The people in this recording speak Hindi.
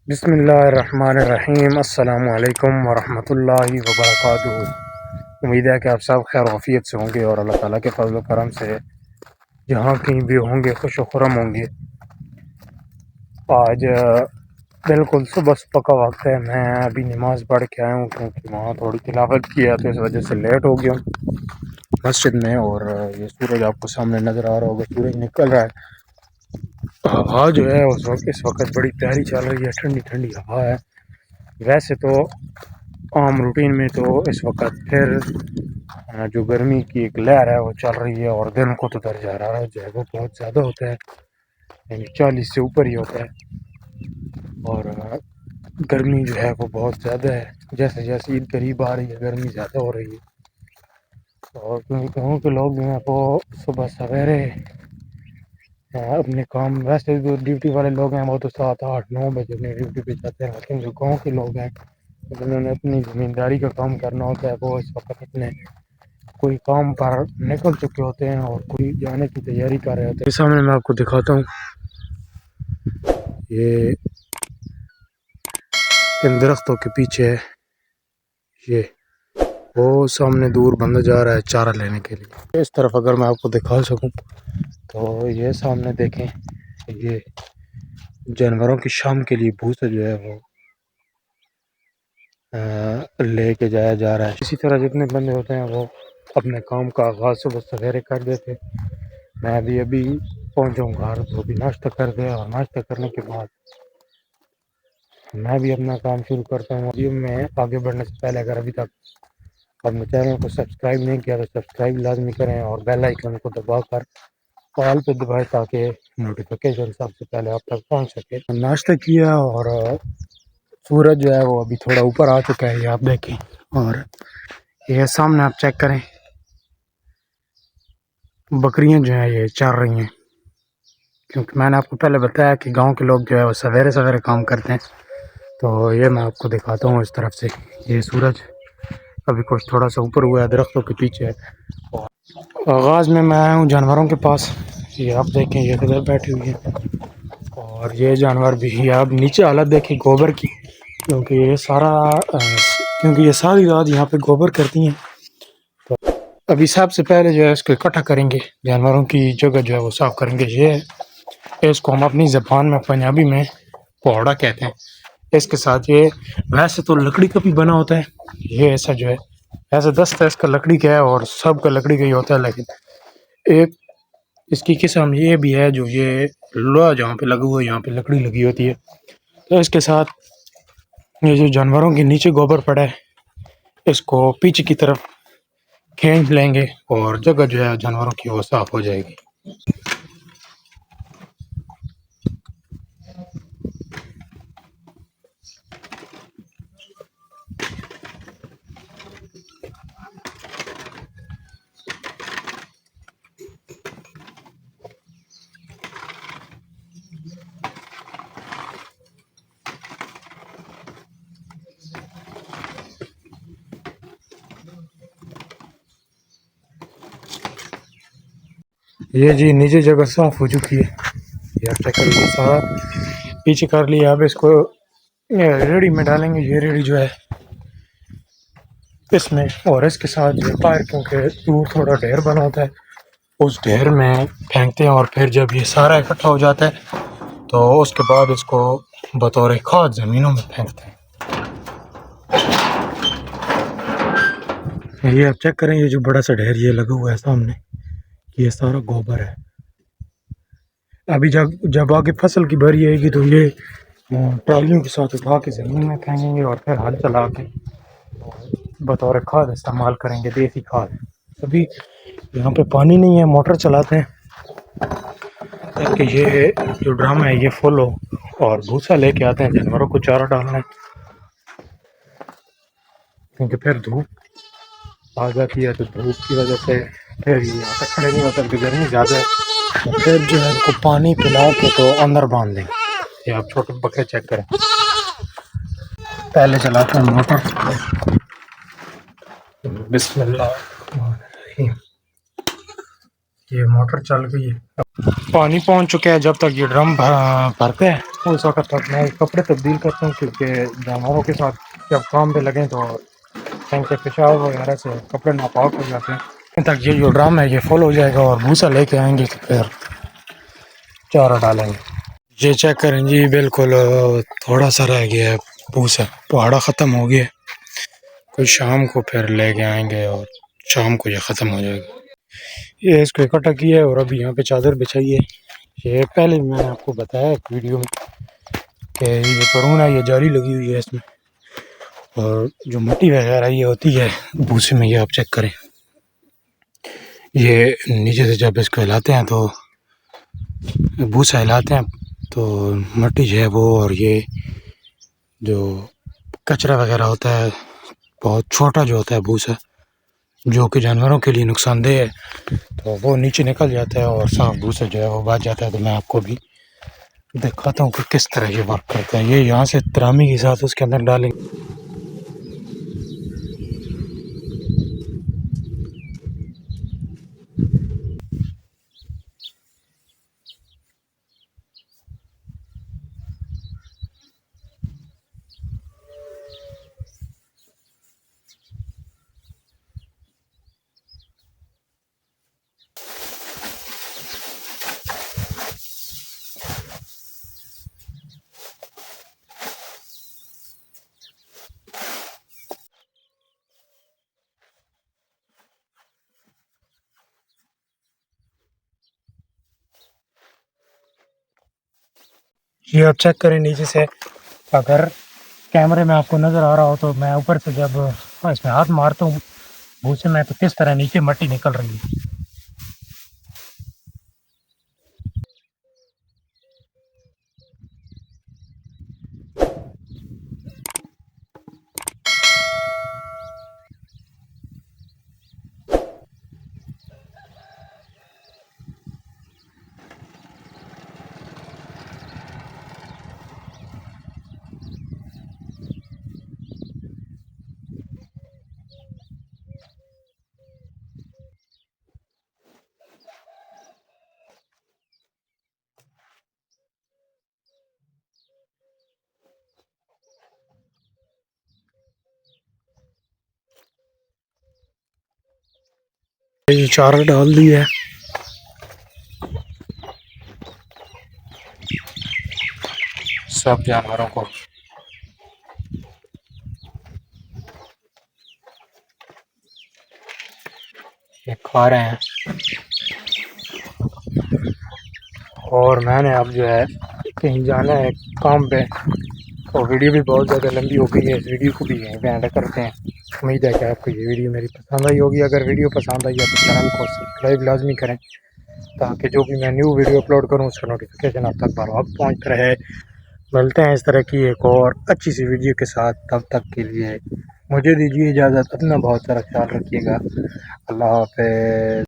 बिस्मिल्लाहिर्रहमानिर्रहीम अस्सलामु अलैकुम वरहमतुल्लाहि वबरकातुहू। उम्मीद है कि आप सब खैर वफ़ियत से होंगे और अल्लाह ताला के फज़ल व करम से जहाँ कहीं भी होंगे खुश व खुर्रम होंगे। आज बिल्कुल सुबह सुबह का वक्त है। मैं अभी नमाज़ पढ़ के आया हूँ क्योंकि वहाँ थोड़ी तिलावत की है, तो इस वजह से लेट हो गया हूँ मस्जिद में। और ये सूरज आपको सामने नज़र आ रहा होगा, सूरज निकल रहा है। हवा जो है इस वक्त बड़ी प्यारी चल रही है, ठंडी ठंडी हवा है। वैसे तो आम रूटीन में तो इस वक्त फिर जो गर्मी की एक लहर है वो चल रही है और दिन को तो दर्जा हरारत जो है वो बहुत ज़्यादा होता है, यानी 40 से ऊपर ही होता है। और गर्मी जो है वो बहुत ज़्यादा है। जैसे जैसे ईद करीब आ रही है गर्मी ज़्यादा हो रही है। और क्योंकि गाँव के लोग जो हैं वो सुबह सवेरे अपने काम, वैसे जो ड्यूटी वाले लोग हैं वो तो 7 8 9 बजे अपनी ड्यूटी पे जाते हैं, लेकिन जो गाँव के लोग हैं जिन्होंने अपनी ज़मींदारी का काम करना होता है वो इस वक्त अपने कोई काम पर निकल चुके होते हैं और कोई जाने की तैयारी कर रहे होते हैं। सामने मैं आपको दिखाता हूँ, ये इन दरख्तों के पीछे है, ये वो सामने दूर बंदा जा रहा है चारा लेने के लिए। इस तरफ अगर मैं आपको दिखा सकूं तो ये सामने देखें, ये जानवरों की शाम के लिए भूसा जो है वो लेके जाया जा रहा है। इसी तरह जितने बंदे होते हैं वो अपने काम का आगाज़ सुबह सवेरे कर देते। मैं भी अभी पहुंचा हूँ घर, तो अभी नाश्ता कर दिया और नाश्ता करने के बाद मैं भी अपना काम शुरू करता हूँ। अभी मैं आगे बढ़ने से पहले अगर अभी तक अपने चैनल को सब्सक्राइब नहीं किया तो सब्सक्राइब लाजमी करें और बेल आइकन को दबाकर ऑल पे दबाएं ताकि नोटिफिकेशन सबसे पहले आप तक पहुँच सके। नाश्ता किया और सूरज जो है वो अभी थोड़ा ऊपर आ चुका है, ये आप देखें। और ये सामने आप चेक करें, बकरियां जो है ये चर रही हैं, क्योंकि मैंने आपको पहले बताया कि गांव के लोग जो है वो सवेरे सवेरे काम करते हैं। तो ये मैं आपको दिखाता हूँ इस तरफ से, ये सूरज अभी कुछ थोड़ा सा ऊपर हुआ है, दरख्तों के पीछे है। और आगाज़ में मैं आया हूँ जानवरों के पास, ये आप देखें ये किधर बैठी हुई है। और ये जानवर भी, आप नीचे हालत देखें गोबर की, क्योंकि ये सारी रात यहाँ पे गोबर करती हैं। तो अभी सबसे पहले जो है इसको इकट्ठा करेंगे, जानवरों की जगह जो है वो साफ़ करेंगे। ये इसको हम अपनी ज़बान में पंजाबी में पौड़ा कहते हैं। इसके साथ ये वैसे तो लकड़ी का भी बना होता है, ये ऐसा जो है ऐसा दस्ता इसका लकड़ी का है और सब का लकड़ी का ही होता है, लेकिन एक इसकी किस्म ये भी है जो ये लोहा जहाँ पे लगा हुआ है यहाँ पे लकड़ी लगी होती है। तो इसके साथ ये जो जानवरों के नीचे गोबर पड़ा है इसको पीछे की तरफ खींच लेंगे और जगह जो है जानवरों की वो साफ हो जाएगी। ये जी नीचे जगह साफ हो चुकी है, ये आप चेक करिए, सारा पीछे कर लिया। अब इसको रेडी में डालेंगे। ये रेडी जो है इसमें, और इसके साथ जो टायर, क्योंकि दूर थोड़ा ढेर बना होता है, उस ढेर में फेंकते हैं। और फिर जब ये सारा इकट्ठा हो जाता है तो उसके बाद इसको बतौर खाद ज़मीनों में फेंकते हैं। ये आप चेक करें, ये जो बड़ा सा ढेर ये लगा हुआ है सामने, ये सारा गोबर है। अभी जब आगे फसल की बारी आएगी तो ये ट्रालियों के साथ उठा के ज़मीन में फेंकेंगे और फिर हल चला के बतौर खाद इस्तेमाल करेंगे, देसी खाद। अभी यहाँ पे पानी नहीं है, मोटर चलाते हैं ताकि ये जो ड्रम है ये फुल हो, और भूसा लेके आते हैं जानवरों को चारा डालना है, क्योंकि फिर धूप आ जाती है तो धूप की वजह से फिर यहाँ पे खड़े नहीं हो सकते, गर्मी ज़्यादा है। तो फिर जो है इनको पानी पिला के तो अंदर बांध देंगे। ये आप छोटे बकरे चेक करें, पहले चलाते हैं मोटर, बिस्मिल्लाह, ये मोटर चल गई है, पानी पहुंच चुका है। जब तक ये ड्रम भरते हैं उस वक़्त तक मैं कपड़े तब्दील करता हूँ क्योंकि जानवरों के साथ जब काम पे लगें तो इनके पेशाब वगैरह से कपड़े नापाक हो जाते हैं। तक ये जो ड्रम है ये फुल हो जाएगा और भूसा लेके आएंगे तो फिर चारा डालेंगे। ये चेक करें जी, बिल्कुल थोड़ा सा रह गया है भूसा, पहाड़ा ख़त्म हो गया। कोई शाम को फिर लेके आएंगे और शाम को ये ख़त्म हो जाएगा। ये इसको इकट्ठा किया है और अभी यहाँ पे चादर बिछाई है। ये पहले मैंने आपको बताया एक वीडियो में कि ये परून है, ये जाली लगी हुई है इसमें, और जो मिट्टी वगैरह ये होती है भूसे में, ये आप चेक करें, ये नीचे से जब इसको हिलाते हैं तो भूसा हिलाते हैं तो मिट्टी जो है वो, और ये जो कचरा वगैरह होता है बहुत छोटा जो होता है भूसा, जो कि जानवरों के लिए नुकसानदेह है, तो वो नीचे निकल जाता है और साफ भूसा जो है वो बच जाता है। तो मैं आपको भी दिखाता हूँ कि किस तरह ये वर्क करता है। ये यहाँ से तरामी के साथ उसके अंदर डालेंगे। ये आप चेक करें नीचे से, अगर कैमरे में आपको नज़र आ रहा हो तो मैं ऊपर से जब इसमें हाथ मारता हूँ भूसे में तो किस तरह नीचे मट्टी निकल रही है। ये चारा डाल दिया है सब जानवरों को। ये खा रहे हैं और मैंने अब जो है कहीं जाना है काम पे, और वीडियो भी बहुत ज़्यादा लंबी हो गई है। इस वीडियो को भी यहीं पे एंड करते हैं। उम्मीद है कि आपको ये वीडियो मेरी पसंद आई होगी। अगर वीडियो पसंद आई है तो चैनल को सब्सक्राइब लाजमी करें ताकि जो भी मैं न्यू वीडियो अपलोड करूँ उसका नोटिफिकेशन आप तक बर वक्त पहुँचता रहे। मिलते हैं इस तरह की एक और अच्छी सी वीडियो के साथ। तब तक के लिए मुझे दीजिए इजाज़त। अपना बहुत सारा ख्याल रखिएगा। अल्लाह हाफ़िज़।